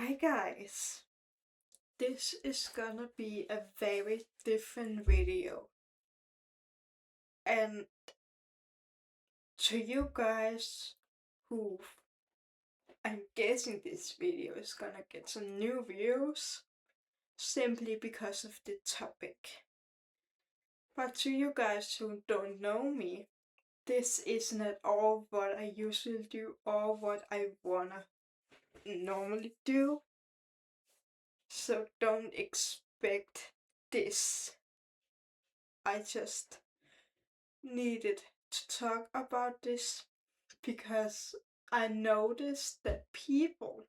Hi guys, this is gonna be a very different video, and to you guys who I'm guessing this video is gonna get some new views simply because of the topic. But to you guys who don't know me, this isn't at all what I usually do or what I wanna normally do. So don't expect this. I just needed to talk about this because I noticed that people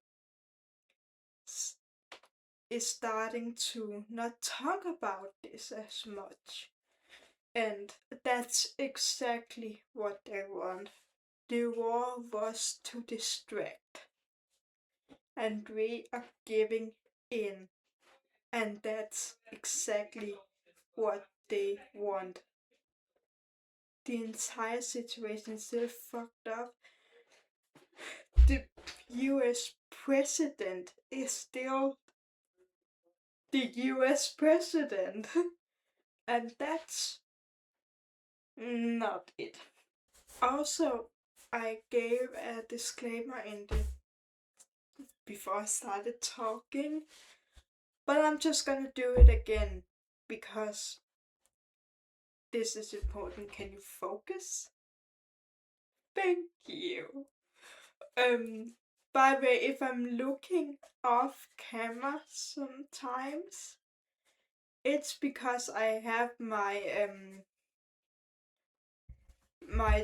is starting to not talk about this as much. And that's exactly what they want. The war was to distract. And we are giving in. And that's exactly what they want. The entire situation is still fucked up. The US president is still the US president. And that's not it. Also, I gave a disclaimer in the before I started talking, but I'm just gonna do it again because this is important. Can you focus? Thank you. By the way, if I'm looking off camera sometimes, it's because I have my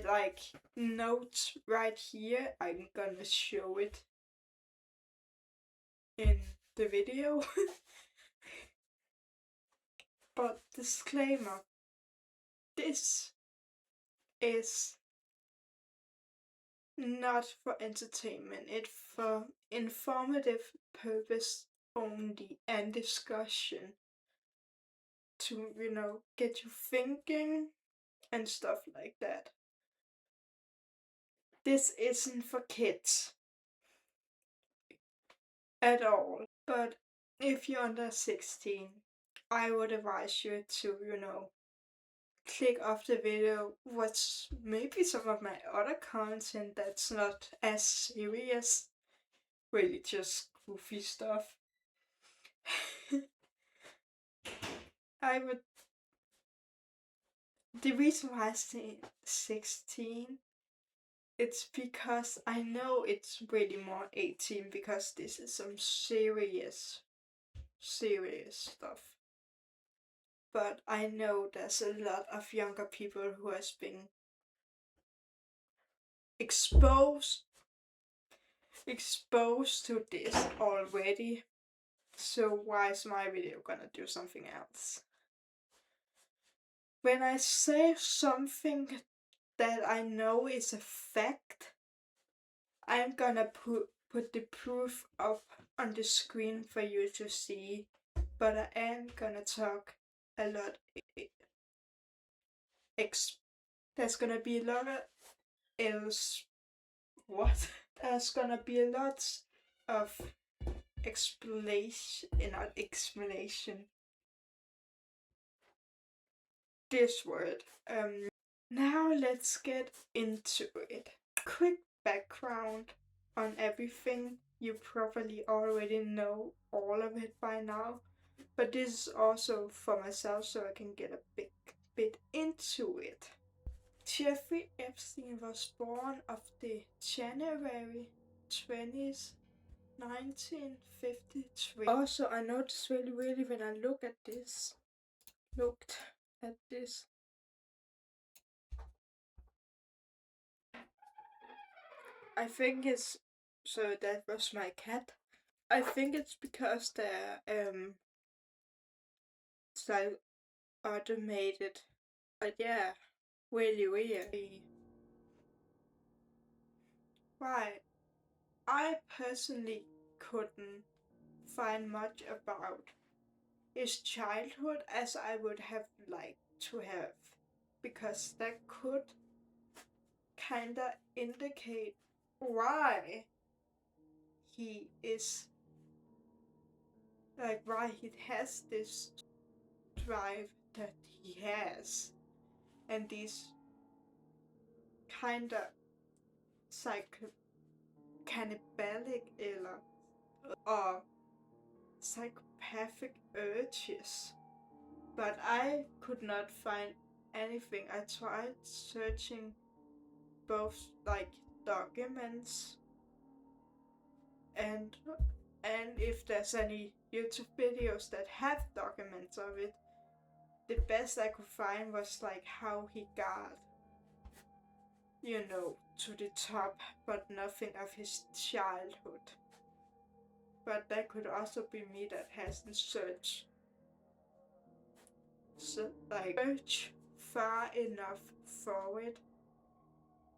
like notes right here. I'm gonna show it in the video. But disclaimer, this is not for entertainment, it's for informative purpose only and discussion to, get you thinking and stuff like that. This isn't for kids at all, but if you're under 16, I would advise you to, click off the video, watch maybe some of my other content that's not as serious, really just goofy stuff. The reason why I say 16, it's because I know it's really more 18 because this is some serious stuff. But I know there's a lot of younger people who has been exposed to this already. So why is my video gonna do something else? When I say something that I know is a fact, I'm gonna put the proof up on the screen for you to see, but I am gonna talk a lot. There's gonna be a lot of else. What? There's gonna be a lot of explanation. This word. Now let's get into it. Quick background on everything. You probably already know all of it by now, but this is also for myself so I can get a bit into it. Jeffrey Epstein was born of the January 20th, 1953. Also, I noticed really when I looked at this. I think it's so that was my cat. I think it's because they're so automated. But yeah, really weird. Why? I personally couldn't find much about his childhood as I would have liked to have, because that could kinda indicate why he is like why he has this drive that he has, and these kind of cannibalic or psychopathic urges. But I could not find anything. I tried searching both like documents and if there's any YouTube videos that have documents of it. The best I could find was like how he got, to the top, but nothing of his childhood. But that could also be me that hasn't searched search far enough for it.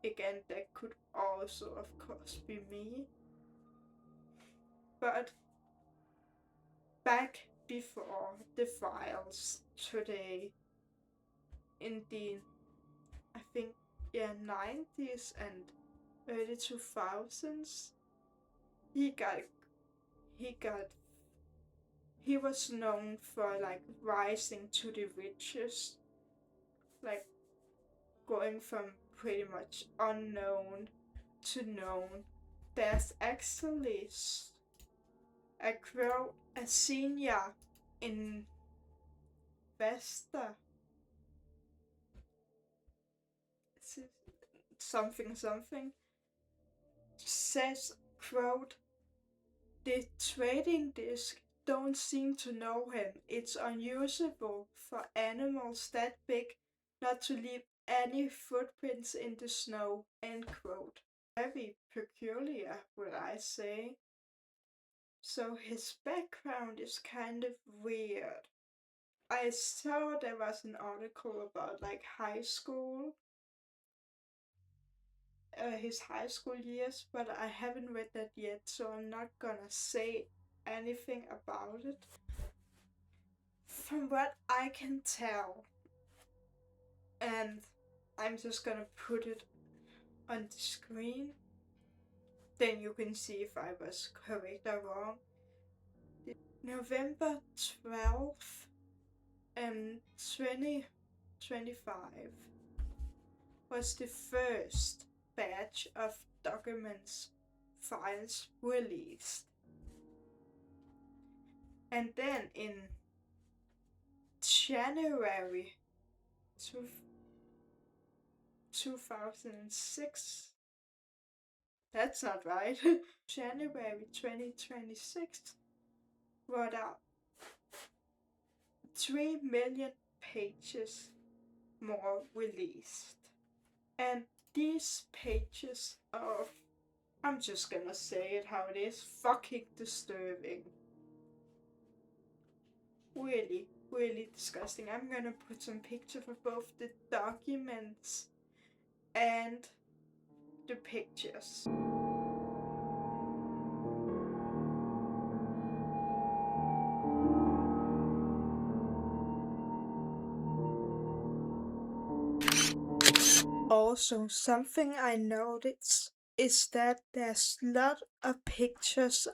Again, that could also, of course, be me. But back before the files today, in the, I think, 90s and early 2000s, he was known for like rising to the riches, like going from pretty much unknown to known. There's actually a senior investor, something something, says, quote, "The trading disc don't seem to know him. It's unusual for animals that big not to leave any footprints in the snow," end quote. Very peculiar, would I say. So his background is kind of weird. I saw there was an article about like his high school years, but I haven't read that yet, so I'm not gonna say anything about it. From what I can tell, and I'm just gonna put it on the screen, then you can see if I was correct or wrong. November 12th, 2025 was the first batch of documents files released. And then in January 2006, that's not right, January 2026, wrote out 3 million pages more released. And these pages are, I'm just gonna say it how it is, fucking disturbing. Really, really disgusting. I'm gonna put some pictures of both the documents and the pictures. Also, something I noticed is that there's a lot of pictures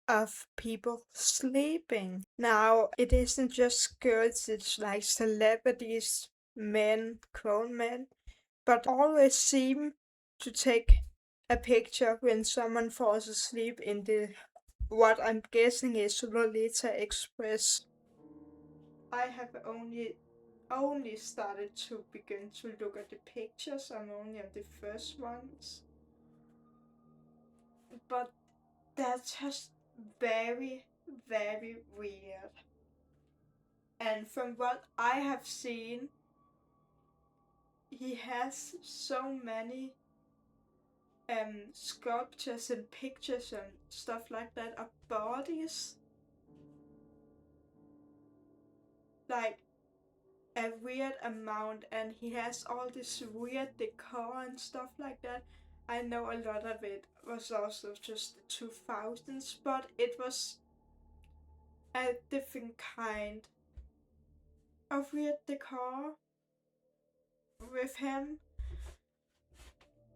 of people sleeping. Now, it isn't just girls, it's like celebrities, men, grown men, but always seem to take a picture when someone falls asleep in the, what I'm guessing is Lolita Express. I have only started to begin to look at the pictures. I'm only on the first ones. But that's just very, very weird. And from what I have seen, he has so many sculptures and pictures and stuff like that of bodies. Like a weird amount, and he has all this weird decor and stuff like that. I know a lot of it was also just the 2000s, but it was a different kind of weird decor with him.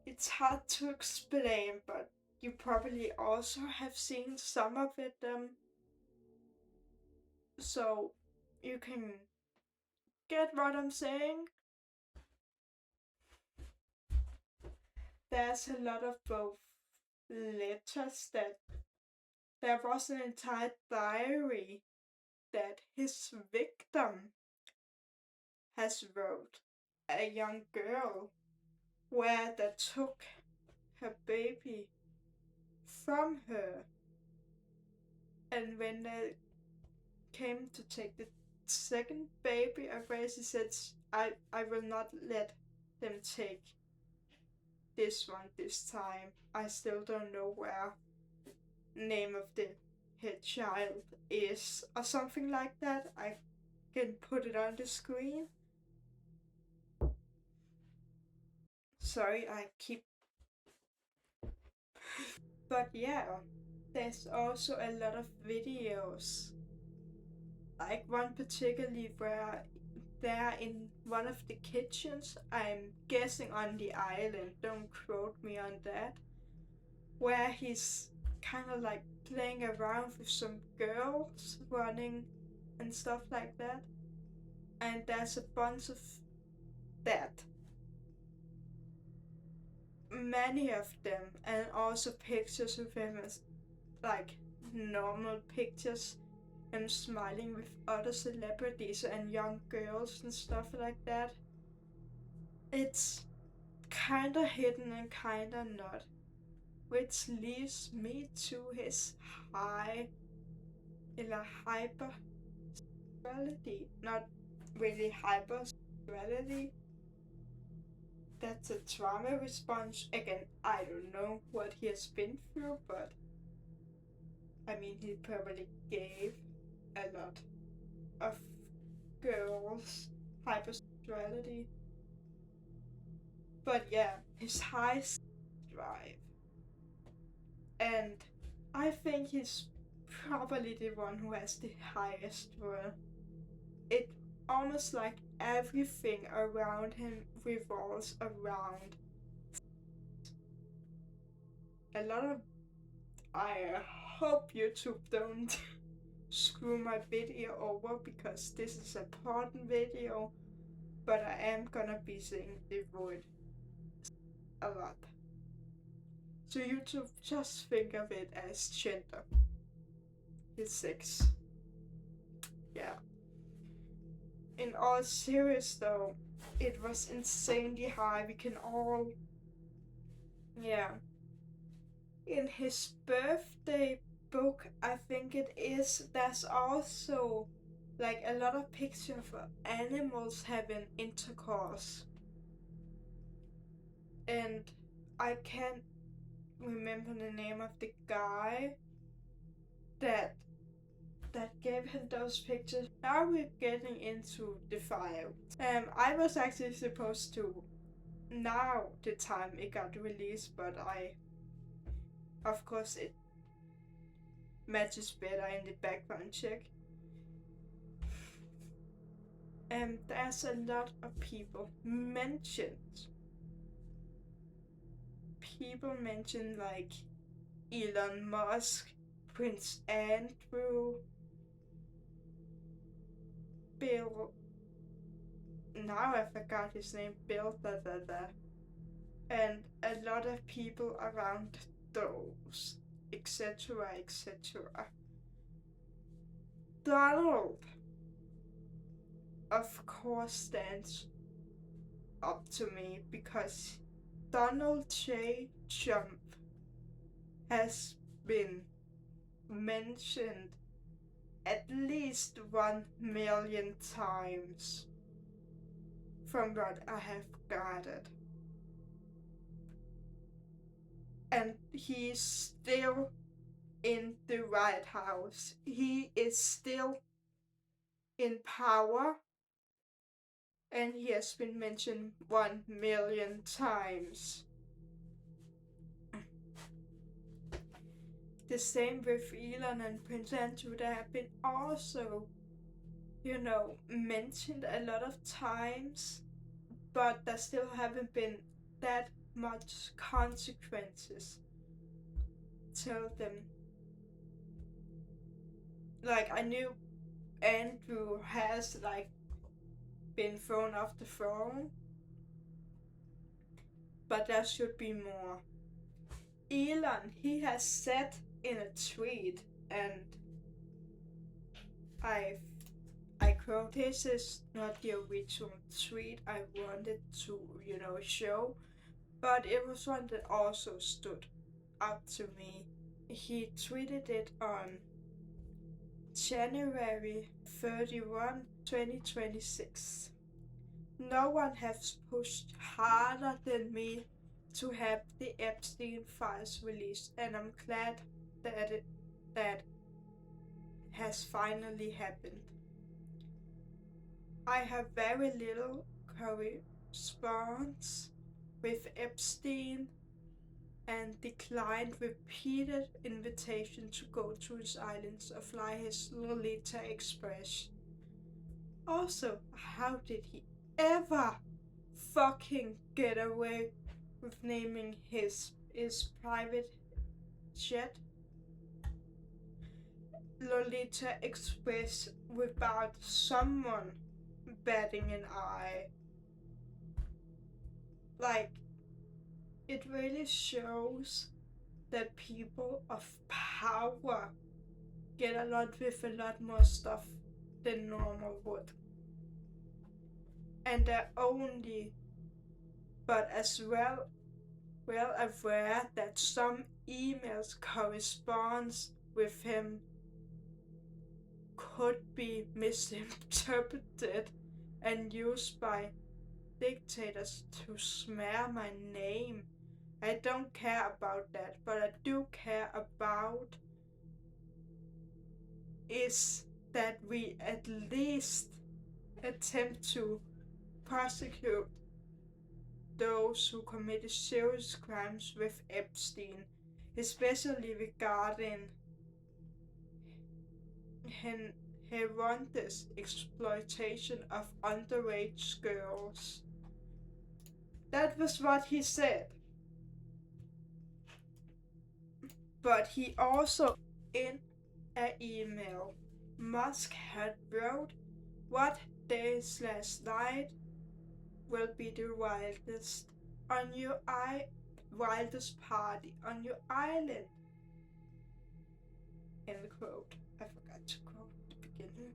It's hard to explain, but you probably also have seen some of it. So you can get what I'm saying. There's a lot of both letters that there was an entire diary that his victim has wrote, a young girl, where they took her baby from her, and when they came to take the second baby away, she said, I will not let them take this one this time. I still don't know where name of the head child is, or something like that. I can put it on the screen. Sorry, I keep. But yeah, there's also a lot of videos. Like one particularly where they're in one of the kitchens, I'm guessing on the island, don't quote me on that, where he's kind of like playing around with some girls running and stuff like that. And there's a bunch of that. Many of them, and also pictures of him as like normal pictures, him smiling with other celebrities and young girls and stuff like that. It's kinda hidden and kinda not, which leads me to his high eller hypersexuality. Not really hypersexuality. That's a trauma response. Again, I don't know what he has been through, but I mean, he probably gave a lot of girls hypersexuality. But yeah, his high drive. And I think he's probably the one who has the highest one. It almost like everything around him revolves around a lot of. I hope YouTube don't screw my video over because this is a important video, but I am gonna be saying the word a lot. So YouTube, just think of it as gender. It's sex. Yeah. In all serious though, it was insanely high. We can all, yeah. In his birthday book, I think it is, there's also like a lot of pictures of animals having intercourse. And I can't remember the name of the guy that gave him those pictures. Now we're getting into the file. I was actually supposed to now the time it got released, but of course it matches better in the background check. There's a lot of people mentioned. People mentioned like Elon Musk, Prince Andrew, Bill. Now I forgot his name. Bill. And a lot of people around those, etc., etc. Donald, of course, stands up to me because Donald J. Trump has been mentioned at least 1,000,000 times from what I have gathered. And he's still in the White House. He is still in power, and he has been mentioned 1,000,000 times. The same with Elon and Prince Andrew. They have been also, mentioned a lot of times, but there still haven't been that much consequences till them. Like, I knew Andrew has been thrown off the throne, but there should be more. Elon, he has said in a tweet, and I quote, this is not the original tweet I wanted to, show, but it was one that also stood out to me. He tweeted it on January 31, 2026. No one has pushed harder than me to have the Epstein files released, and I'm glad that has finally happened. I have very little correspondence with Epstein and declined repeated invitation to go to his islands or fly his Lolita Express. Also, how did he ever fucking get away with naming his private jet Lolita Express without someone batting an eye? It really shows that people of power get a lot more stuff than normal would. And they're only but as well aware that some emails corresponds with him could be misinterpreted and used by dictators to smear my name. I don't care about that, but I do care about is that we at least attempt to prosecute those who committed serious crimes with Epstein, especially regarding horrendous exploitation of underage girls. That was what he said. But he also, in an email, Musk had wrote, "What day/night will be the wildest wildest party on your island?" End quote. I forgot to quote the beginning.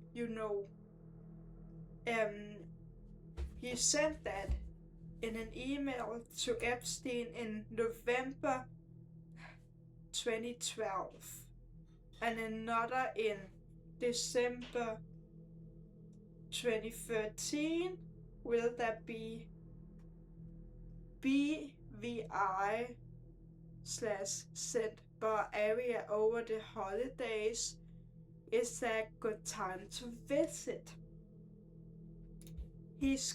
He sent that in an email to Epstein in November 2012, and another in December 2013. Will there be BVI/St. Bar area over the holidays? Is there a good time to visit? He's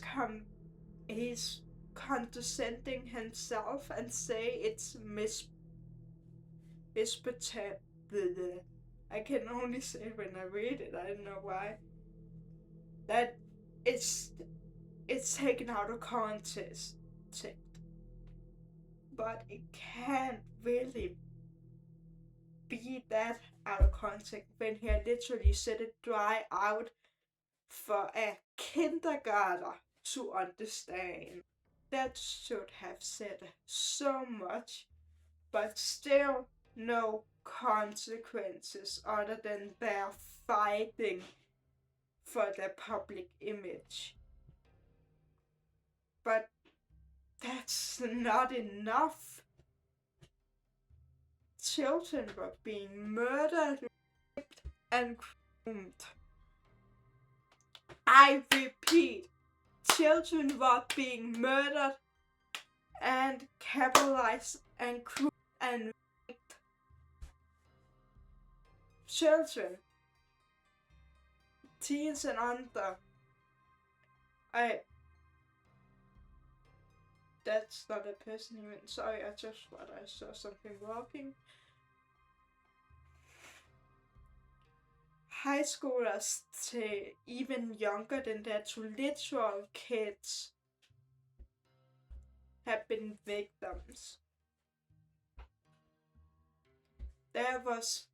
condescending himself and say it's I can only say when I read it, I don't know why. That it's taken out of context. But it can't really be that out of context when he literally said it dry out for a kindergartner to understand. That should have said so much, but still no consequences other than their fighting for their public image. But that's not enough. Children were being murdered, raped, and groomed. I repeat, children were being murdered and capitalized and groomed and raped. Children, teens and under. That's not a person even. Sorry, I saw something walking. High schoolers to even younger than that, to literal kids, have been victims. There was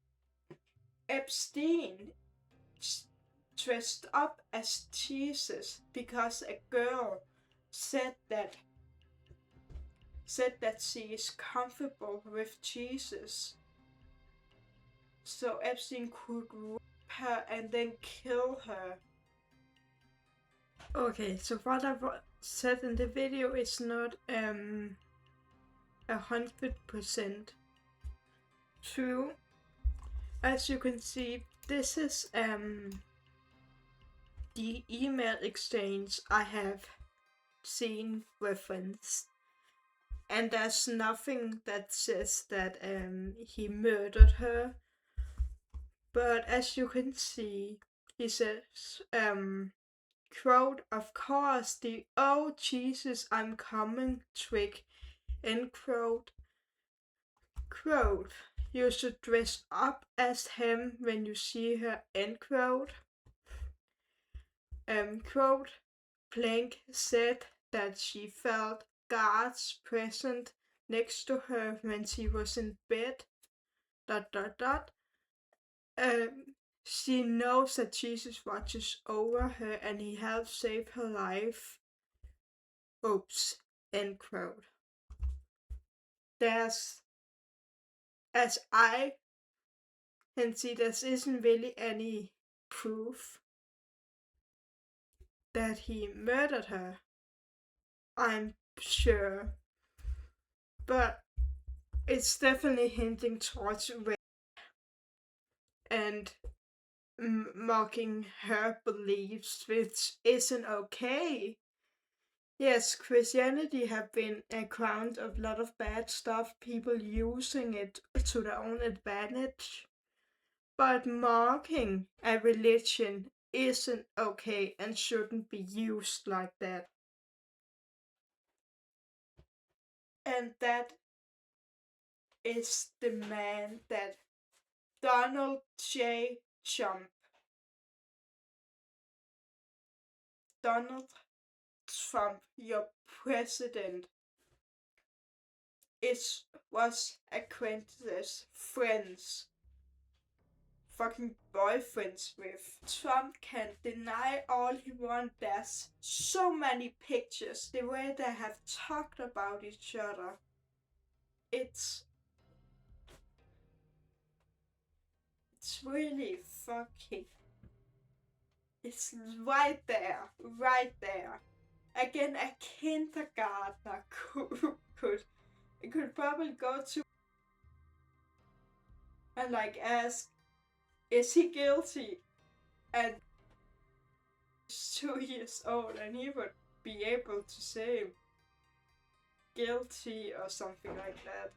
Epstein dressed up as Jesus because a girl said that she is comfortable with Jesus. So Epstein could rape her and then kill her. Okay, so what I said in the video is not 100% true. As you can see, this is the email exchange I have seen referenced, and there's nothing that says that he murdered her. But as you can see, he says quote, "Of course, the 'oh Jesus, I'm coming' trick," end quote. Quote, "You should dress up as him when you see her," end quote. Quote, "Plank said that she felt guards present next to her when she was in bed. ... She knows that Jesus watches over her and he helped save her life. Oops," end quote. There's, as I can see, there isn't really any proof that he murdered her, I'm sure. But it's definitely hinting towards rape and mocking her beliefs, which isn't okay. Yes, Christianity have been a ground of a lot of bad stuff, people using it to their own advantage. But mocking a religion isn't okay and shouldn't be used like that. And that is the man that Donald J. Trump, Donald Trump, your president, was acquaintances, friends, fucking boyfriends with. Trump can deny all he wants. There's so many pictures, the way they have talked about each other. It's really fucking. It's right there. Again, a kindergartner could probably go to and like ask, is he guilty? And he's 2 years old and he would be able to say guilty or something like that.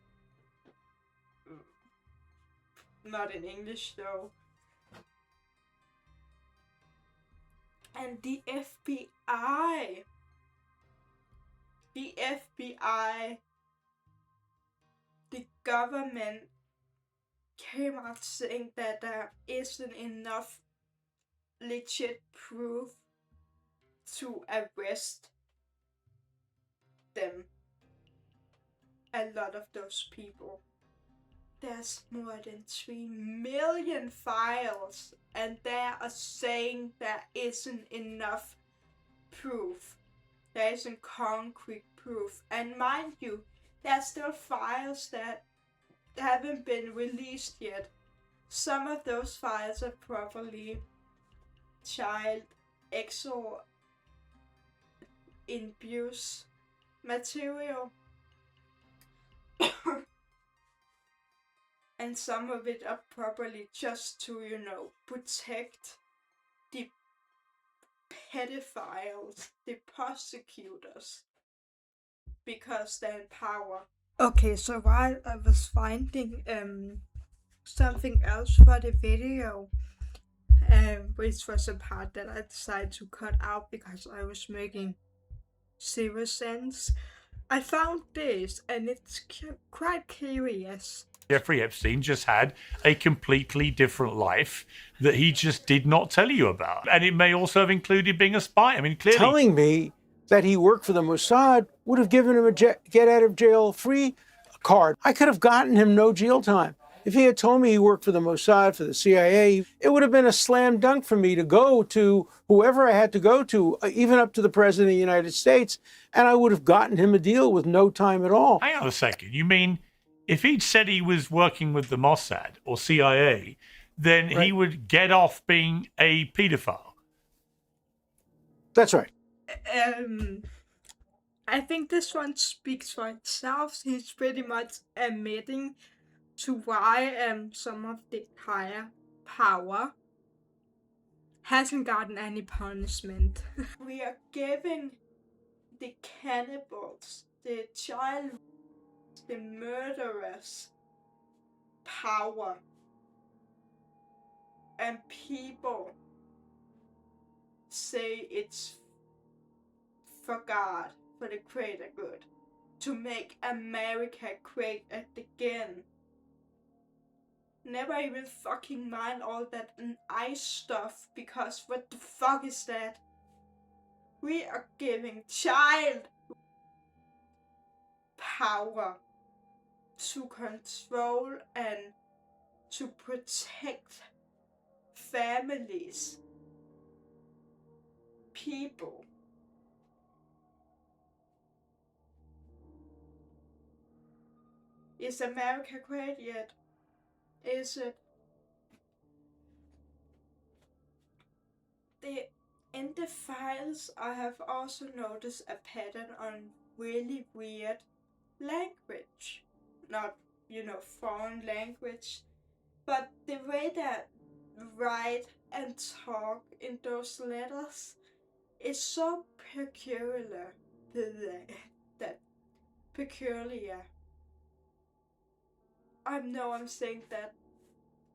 Not in English though. And the FBI, the government came out saying that there isn't enough legit proof to arrest them. A lot of those people. There's more than 3 million files, and they are saying there isn't enough proof. There isn't concrete proof. And mind you, there's still files that haven't been released yet. Some of those files are probably child sexual abuse material. And some of it are probably just to, protect the pedophiles, the prosecutors, because they're in power. Okay, so while I was finding something else for the video, which was a part that I decided to cut out because I was making zero sense, I found this, and it's quite curious. Jeffrey Epstein just had a completely different life that he just did not tell you about. And it may also have included being a spy. I mean, clearly. Telling me that he worked for the Mossad would have given him a get out of jail free card. I could have gotten him no jail time If he had told me he worked for the Mossad, for the CIA, it would have been a slam dunk for me to go to whoever I had to go to, even up to the President of the United States, and I would have gotten him a deal with no time at all. Hang on a second. You mean if he'd said he was working with the Mossad or CIA, then he Right. would get off being a pedophile? That's right. I think this one speaks for itself. He's pretty much admitting to why some of the higher power hasn't gotten any punishment. We are giving the cannibals, the child, the murderers power, and people say it's for God, for the greater good, to make America great again. Never even fucking mind all that ice stuff, because what the fuck is that? We are giving child power to control and to protect families, people. Is America great yet? Is it? In the files, I have also noticed a pattern on really weird language. Not, foreign language, but the way that write and talk in those letters is so peculiar. That peculiar. I know I'm saying that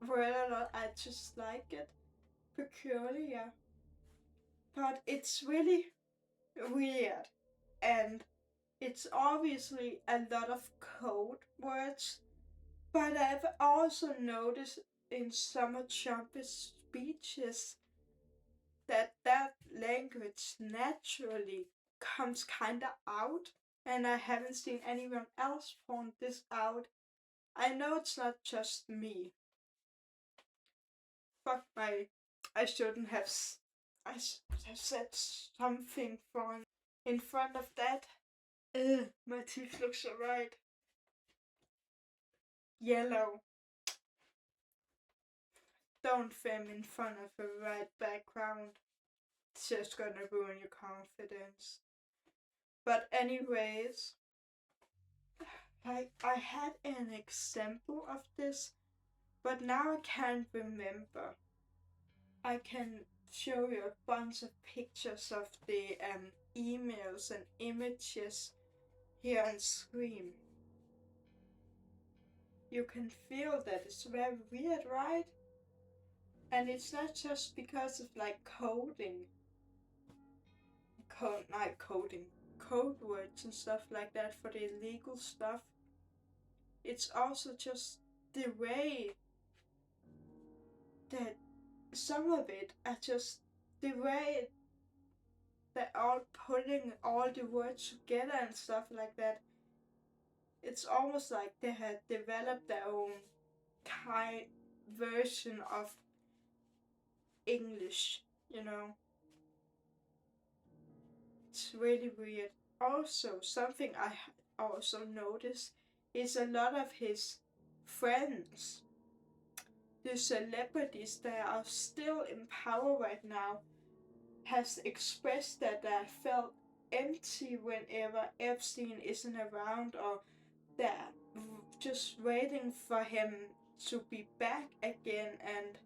word a lot, I just like it. Peculiar. But it's really weird, and it's obviously a lot of code words, but I've also noticed in some of Trump's speeches that language naturally comes kinda out, and I haven't seen anyone else point this out. I know it's not just me. Fuck I shouldn't have. I should have said something fun in front of that. Ugh, my teeth look so right. Yellow. Don't film in front of a white background. It's just gonna ruin your confidence. But anyways, I had an example of this, but now I can't remember. I can show you a bunch of pictures of the emails and images here on screen. You can feel that it's very weird, right? And it's not just because of coding. Code words and stuff like that for the illegal stuff. It's also just the way that some of it are just the way they're all putting all the words together and stuff like that. It's almost like they had developed their own kind version of English, It's really weird. Also, something I also noticed is a lot of his friends, the celebrities that are still in power right now, has expressed that they felt empty whenever Epstein isn't around, or they're just waiting for him to be back again and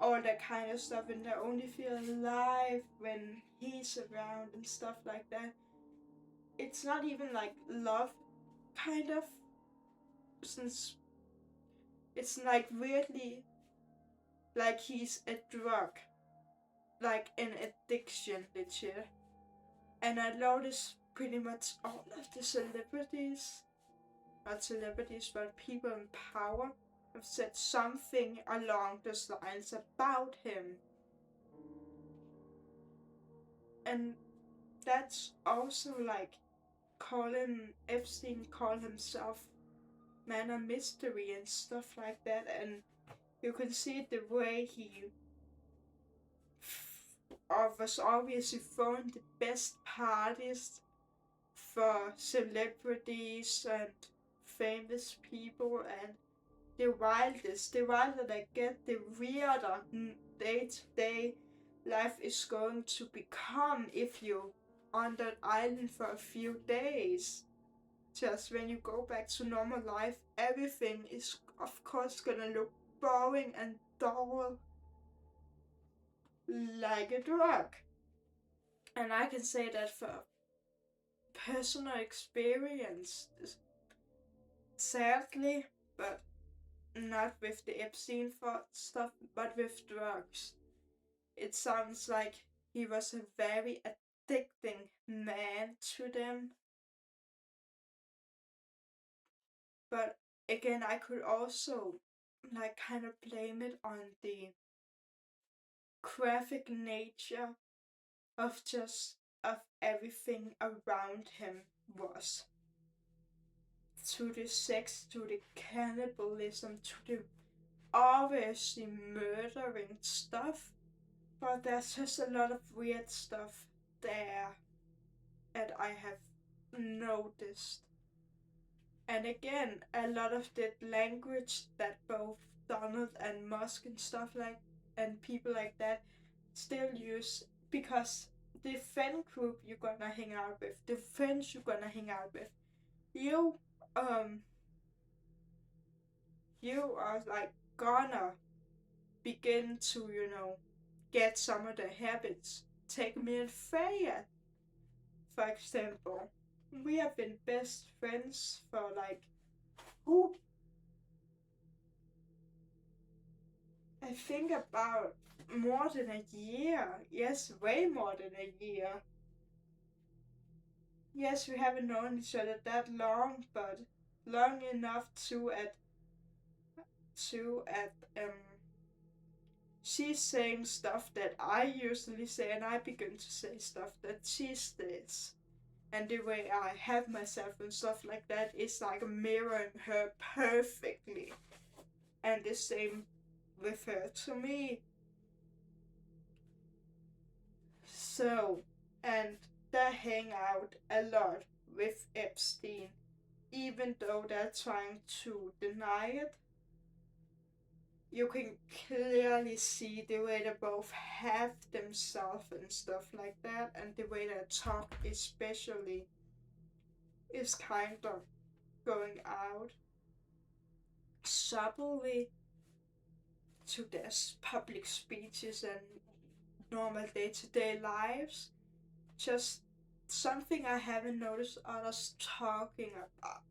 all that kind of stuff, and they only feel alive when he's around and stuff like that. It's not even like love, kind of, since it's like weirdly like he's a drug, like an addiction, legit. And I noticed pretty much all of the celebrities, not celebrities, but people in power, have said something along those lines about him. And that's also like Epstein called himself man of mystery and stuff like that, and you can see the way he was obviously throwing the best parties for celebrities and famous people, and the wilder they get, the weirder day-to-day life is going to become if you're on that island for a few days. Just when you go back to normal life, everything is of course gonna look boring and dull like a drug. And I can say that for personal experience, sadly, but not with the Epstein stuff, but with drugs. It sounds like he was a very addicting man to them. But again, I could also kind of blame it on the graphic nature of everything around him was. To the sex, to the cannibalism, to the obviously murdering stuff. But there's just a lot of weird stuff there that I have noticed. And again, a lot of the language that both Donald and Musk and stuff and people like that still use, because the friend group you're gonna hang out with, the friends you're gonna hang out with, you are gonna begin to, get some of the habits. Take me and Freya, for example. We have been best friends for who? I think about more than a year. Yes, way more than a year. Yes, we haven't known each other that long, but long enough to she's saying stuff that I usually say, and I begin to say stuff that she says. And the way I have myself and stuff like that is mirroring her perfectly. And the same with her to me. So, and they hang out a lot with Epstein, even though they're trying to deny it. You can clearly see the way they both have themselves and stuff like that, and the way they talk especially is kind of going out subtly to their public speeches and normal day-to-day lives. Just something I haven't noticed others talking about